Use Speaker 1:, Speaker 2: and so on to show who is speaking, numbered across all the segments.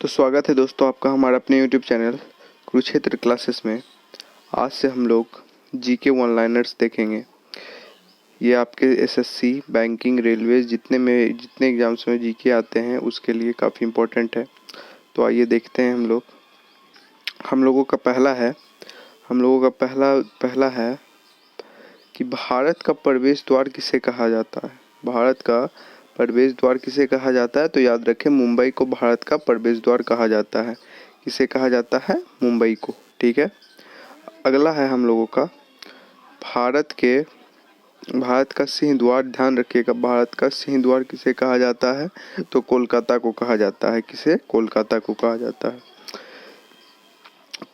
Speaker 1: तो स्वागत है दोस्तों आपका हमारा अपने YouTube चैनल कुरुक्षेत्र क्लासेस में। आज से हम लोग जीके वन लाइनर्स देखेंगे। ये आपके एसएससी, बैंकिंग, रेलवे जितने एग्जाम्स में जीके आते हैं उसके लिए काफ़ी इम्पोर्टेंट है। तो आइए देखते हैं हम लोगों का पहला है कि भारत का प्रवेश द्वार किसे कहा जाता है। भारत का प्रवेश द्वार किसे कहा जाता है? तो याद रखें, मुंबई को भारत का प्रवेश द्वार कहा जाता है। किसे कहा जाता है? मुंबई को। ठीक है। अगला है हम लोगों का भारत का सिंह द्वार। ध्यान रखिएगा, भारत का सिंह द्वार किसे कहा जाता है? तो कोलकाता को कहा जाता है। किसे? कोलकाता को कहा जाता है।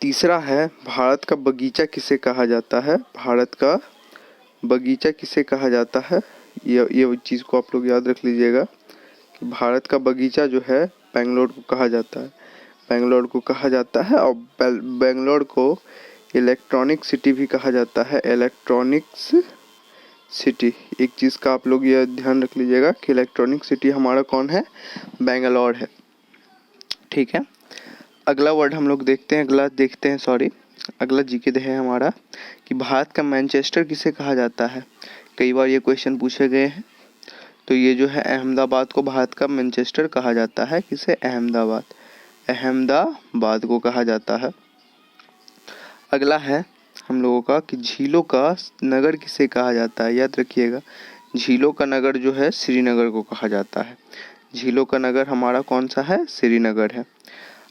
Speaker 1: तीसरा है, भारत का बगीचा किसे कहा जाता है? भारत का बगीचा किसे कहा जाता है? ये चीज़ को आप लोग याद रख लीजिएगा कि भारत का बगीचा जो है बेंगलोर को कहा जाता है। बेंगलोर को कहा जाता है और बेंगलोर को इलेक्ट्रॉनिक सिटी भी कहा जाता है। इलेक्ट्रॉनिक्स सिटी, एक चीज़ का आप लोग ये ध्यान रख लीजिएगा कि इलेक्ट्रॉनिक सिटी हमारा कौन है? बेंगलोर है। ठीक है। अगला वर्ड हम लोग देखते हैं, अगला जीके है हमारा कि भारत का मैनचेस्टर किसे कहा जाता है। कई बार ये क्वेश्चन पूछे गए हैं। तो ये जो है अहमदाबाद को भारत का मैनचेस्टर कहा जाता है। किसे? अहमदाबाद को कहा जाता है। अगला है हम लोगों का कि झीलों का नगर किसे कहा जाता है। याद रखिएगा, झीलों का नगर जो है श्रीनगर को कहा जाता है। झीलों का नगर हमारा कौन सा है? श्रीनगर है।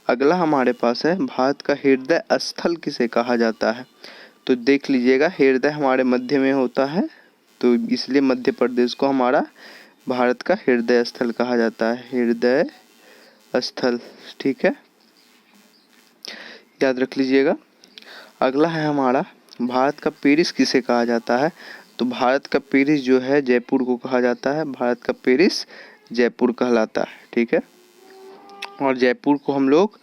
Speaker 1: अगला हमारे पास है, भारत का हृदय स्थल किसे कहा जाता है। तो देख लीजिएगा, हृदय हमारे मध्य में होता है, तो इसलिए मध्य प्रदेश को हमारा भारत का हृदय स्थल कहा जाता है। हृदय स्थल, ठीक है, याद रख लीजिएगा। अगला है हमारा, भारत का पेरिस किसे कहा जाता है। तो भारत का पेरिस जो है जयपुर को कहा जाता है। भारत का पेरिस जयपुर कहलाता है। ठीक है। और जयपुर को हम लोग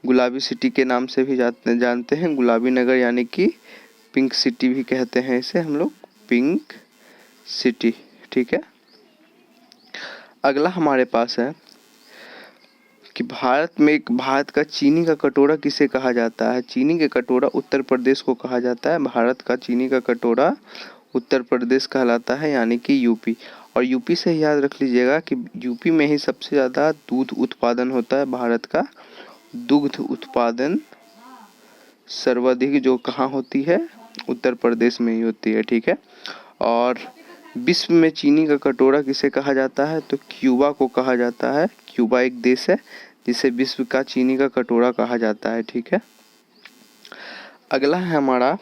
Speaker 1: गुलाबी सिटी के नाम से भी जानते हैं। गुलाबी नगर यानी कि पिंक सिटी भी कहते हैं इसे हम लोग, पिंक सिटी। ठीक है। अगला हमारे पास है कि भारत का चीनी का कटोरा किसे कहा जाता है। चीनी का कटोरा उत्तर प्रदेश को कहा जाता है। भारत का चीनी का कटोरा उत्तर प्रदेश कहलाता है, यानी कि यूपी। और यूपी से याद रख लीजिएगा कि यूपी में ही सबसे ज़्यादा दूध उत्पादन होता है। भारत का दुग्ध उत्पादन सर्वाधिक जो कहाँ होती है? उत्तर प्रदेश में ही होती है। ठीक है। और विश्व में चीनी का कटोरा किसे कहा जाता है? तो क्यूबा को कहा जाता है। क्यूबा एक देश है जिसे विश्व का चीनी का कटोरा कहा जाता है। ठीक है। अगला है हमारा,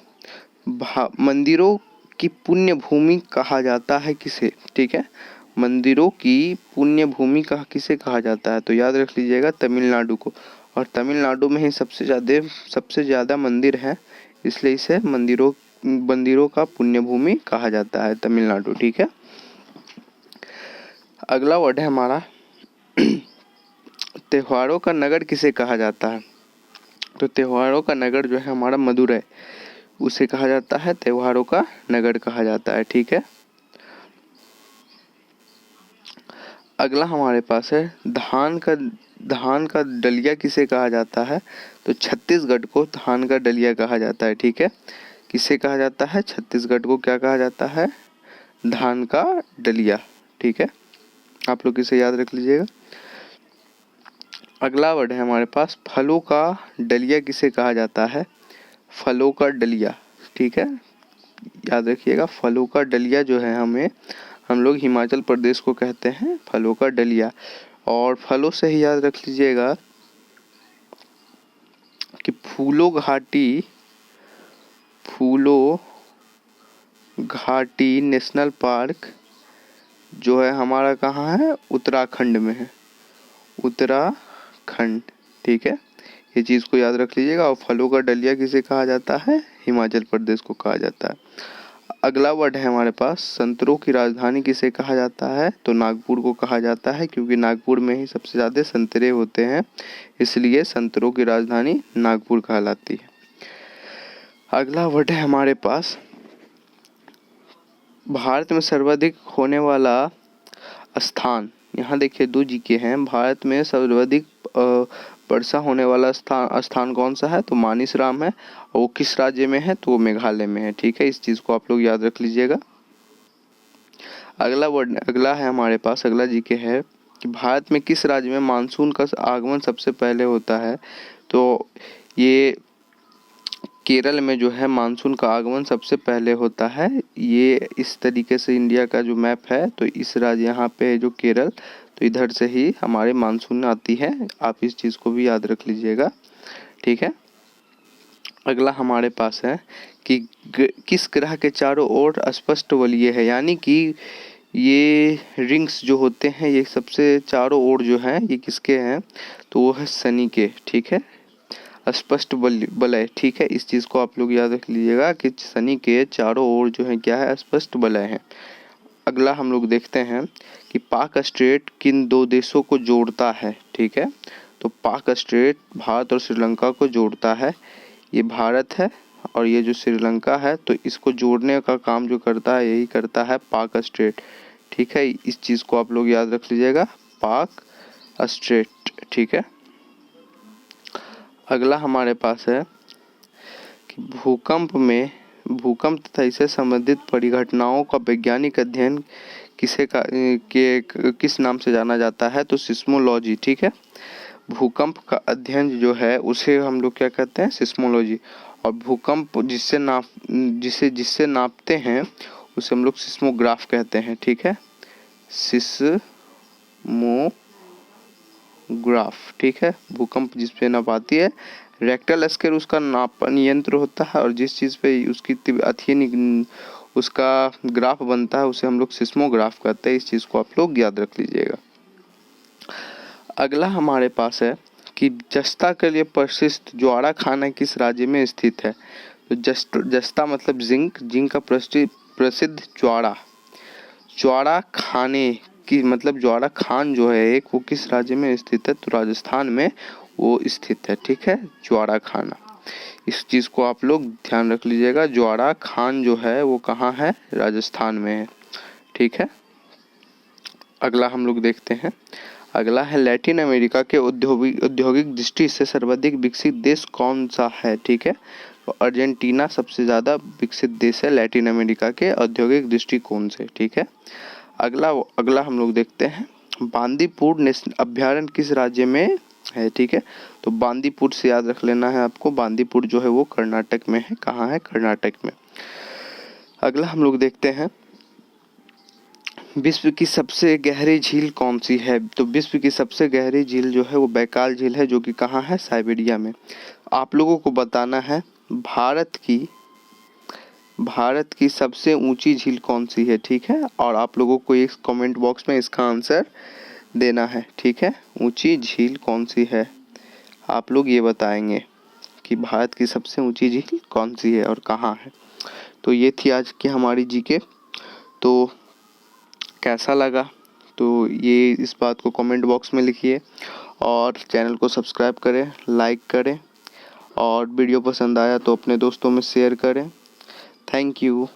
Speaker 1: मंदिरों की पुण्य भूमि कहा जाता है किसे। ठीक है। मंदिरों की पुण्य भूमि किसे कहा जाता है? तो याद रख लीजिएगा, तमिलनाडु को। और तमिलनाडु में ही सबसे ज़्यादा मंदिर है, इसलिए इसे मंदिरों का पुण्य भूमि कहा जाता है, तमिलनाडु। ठीक है। अगला वर्ड है हमारा, त्योहारों का नगर किसे कहा जाता है। तो त्योहारों का नगर जो है हमारा मदुरै, उसे कहा जाता है त्योहारों का नगर कहा जाता है। ठीक है। अगला हमारे पास है, धान का डलिया किसे कहा जाता है। तो छत्तीसगढ़ को धान का डलिया कहा जाता है। ठीक है। किसे कहा जाता है? छत्तीसगढ़ को क्या कहा जाता है? धान का डलिया। ठीक है। आप लोग इसे याद रख लीजिएगा। अगला वर्ड है हमारे पास, फलों का डलिया किसे कहा जाता है। फलों का डलिया। ठीक है, याद रखिएगा, फलों का डलिया जो है हम लोग हिमाचल प्रदेश को कहते हैं फलों का डलिया। और फलों से ही याद रख लीजिएगा कि फूलों घाटी नेशनल पार्क जो है हमारा कहाँ है? उत्तराखंड में है, उत्तराखंड। ठीक है, ये चीज़ को याद रख लीजिएगा। और फलों का डलिया किसे कहा जाता है? हिमाचल प्रदेश को कहा जाता है। अगला वर्ड है हमारे पास, संतरों की राजधानी किसे कहा जाता है। तो नागपुर को कहा जाता है, क्योंकि नागपुर में ही सबसे ज़्यादा संतरे होते हैं, इसलिए संतरों की राजधानी नागपुर कहलाती है। अगला वर्ड है हमारे पास, भारत में सर्वाधिक होने वाला स्थान। यहाँ देखिए 2 जीके हैं। भारत में सर्वाधिक वर्षा होने वाला स्थान कौन सा है? तो मानिसराम है। और वो किस राज्य में है? तो वो मेघालय में है। ठीक है, इस चीज़ को आप लोग याद रख लीजिएगा। अगला है हमारे पास, अगला जीके है कि भारत में किस राज्य में मानसून का आगमन सबसे पहले होता है? तो ये केरल में जो है मानसून का आगमन सबसे पहले होता है। ये इस तरीके से इंडिया का जो मैप है, तो इस राज्य यहाँ पे है जो केरल, तो इधर से ही हमारे मानसून आती है। आप इस चीज़ को भी याद रख लीजिएगा। ठीक है, अगला हमारे पास है कि किस ग्रह के चारों ओर स्पष्ट वलय है, यानी कि ये रिंग्स जो होते हैं ये सबसे चारों ओर जो है ये किसके हैं? तो वो है शनि के। ठीक है, स्पष्ट वलय। ठीक है, इस चीज़ को आप लोग याद रख लीजिएगा कि शनि के चारों ओर जो है क्या है? स्पष्ट वलय है। अगला हम लोग देखते हैं कि पाक स्ट्रेट किन दो देशों को जोड़ता है? ठीक है, तो पाक स्ट्रेट भारत और श्रीलंका को जोड़ता है। ये भारत है और ये जो श्रीलंका है, तो इसको जोड़ने का काम जो करता है यही करता है पाक स्ट्रेट। ठीक है, इस चीज़ को आप लोग याद रख लीजिएगा, पाक स्ट्रेट। ठीक है, अगला हमारे पास है कि भूकंप तथा इससे संबंधित परिघटनाओं का वैज्ञानिक अध्ययन किस नाम से जाना जाता है? तो सिस्मोलॉजी। ठीक है, भूकंप का अध्ययन जो है उसे हम लोग क्या कहते हैं? सिस्मोलॉजी। और भूकंप जिससे नापते हैं उसे हम लोग सिस्मोग्राफ कहते हैं। ठीक है, सिस्मोग्राफ। ठीक है, भूकंप जिस पे नापाती है। रेक्टल स्केल उसका नापन यंत्र होता है और जिस चीज़ पे उसकी उसका ग्राफ बनता है उसे हम लोग सिस्मोग्राफ कहते हैं। इस चीज़ को आप लोग याद रख लीजिएगा। अगला हमारे पास है कि जस्ता के लिए प्रसिद्ध ज्वारा खाना किस राज्य में स्थित है? तो जस्ता मतलब जिंक का प्रसिद्ध ज्वारा खाने की मतलब ज्वारा खान जो है एक, वो किस राज्य में स्थित है? तो राजस्थान में वो स्थित है। ठीक है, ज्वारा खाना, इस चीज़ को आप लोग ध्यान रख लीजिएगा। ज्वारा खान जो है वो कहाँ है? राजस्थान में है। ठीक है, अगला हम लोग देखते हैं, अगला है लैटिन अमेरिका के औद्योगिक दृष्टि से सर्वाधिक विकसित देश कौन सा है? ठीक है, तो अर्जेंटीना सबसे ज़्यादा विकसित देश है लैटिन अमेरिका के औद्योगिक दृष्टिकोण से। ठीक है, अगला हम लोग देखते हैं बांदीपुर नेशनल अभ्यारण्य किस राज्य में है? ठीक है, तो बांदीपुर से याद रख लेना है आपको। बांदीपुर जो है वो कर्नाटक में है। कहाँ है? कर्नाटक में। अगला हम लोग देखते हैं विश्व की सबसे गहरी झील कौन सी है? तो विश्व की सबसे गहरी झील जो है वो बैकाल झील है, जो कि कहाँ है? साइबेरिया में। आप लोगों को बताना है भारत की सबसे ऊंची झील कौन सी है? ठीक है, और आप लोगों को एक कमेंट बॉक्स में इसका आंसर देना है। ठीक है, ऊंची झील कौन सी है? आप लोग ये बताएंगे कि भारत की सबसे ऊंची झील कौन सी है और कहाँ है। तो ये थी आज की हमारी जीके। तो कैसा लगा? तो ये इस बात को कमेंट बॉक्स में लिखिए और चैनल को सब्सक्राइब करें, लाइक करें और वीडियो पसंद आया तो अपने दोस्तों में शेयर करें। Thank you.